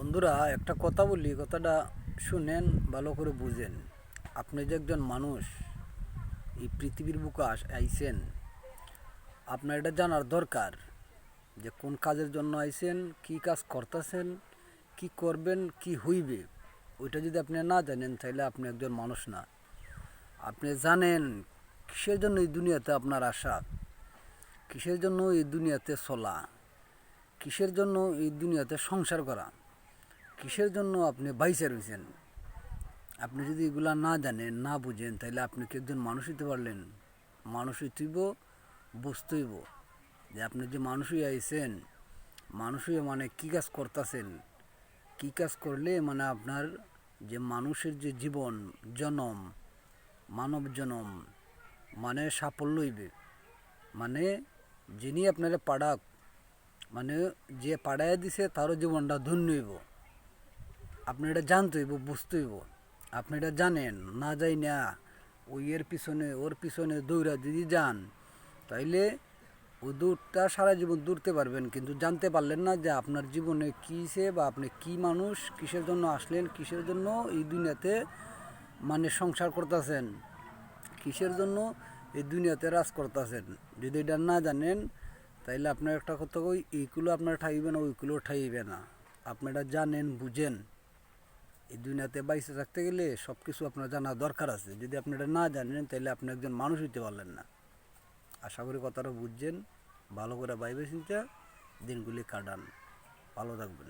বন্ধুরা, একটা কথা বলি, কথাটা শুনেন, ভালো করে বুঝেন। আপনি যে একজন মানুষ এই পৃথিবীর বুকে আইছেন, আপনার এটা জানার দরকার যে কোন কাজের জন্য আইছেন, কি কাজ করতেছেন, কি করবেন, কি হইবে। ওইটা যদি আপনি না জানেন তাহলে আপনি একজন মানুষ না। আপনি জানেন কিসের জন্য এই দুনিয়াতে আপনার আসা, কিসের জন্য এই দুনিয়াতে চলা, কিসের জন্য এই দুনিয়াতে সংসার করা, কিসের জন্য আপনি বাইসে রয়েছেন। আপনি যদি এগুলা না জানেন, না বুঝেন, তাহলে আপনি কি একজন মানুষ হইতে পারলেন? মানুষ হইতেইব, বুঝতেইব যে আপনি যে মানুষই আইছেন, মানুষই মানে কী কাজ করতেছেন, কী কাজ করলে মানে আপনার যে মানুষের যে জীবন, জনম, মানব জনম মানে সাফল্য হইবে। মানে যিনি আপনারা পাড়াক, মানে যে পাড়ায় দিছে তারও জীবনটা ধন্য হইব। আপনি এটা জানতে হইব, বুঝতে হইব। আপনি এটা জানেন না, যাই না ওই এর পিছনে ওর পিছনে দৌড়া যদি যান, তাইলে ওই দৌড়টা সারা জীবন দৌড়তে পারবেন, কিন্তু জানতে পারলেন না যে আপনার জীবনে কী সে, বা আপনি কী মানুষ, কিসের জন্য আসলেন, কিসের জন্য এই দুনিয়াতে মানে সংসার করতেছেন, কিসের জন্য এই দুনিয়াতে রাজ করতেছেন। যদি এটা না জানেন তাইলে আপনার একটা কথা কই, এইগুলো আপনার ঠাইবে না, ওইগুলো ঠাইবে না। আপনি এটা জানেন, বুঝেন। এই দুনিয়াতে বাইসে থাকতে গেলে সব কিছু আপনার জানা দরকার আছে। যদি আপনি এটা না জানেন তাহলে আপনি একজন মানুষ হইতে পারলেন না। আশা করি কথাটা বুঝছেন। ভালো করে ভাইবে চিন্তা দিনগুলি কাটান। ভালো থাকবেন।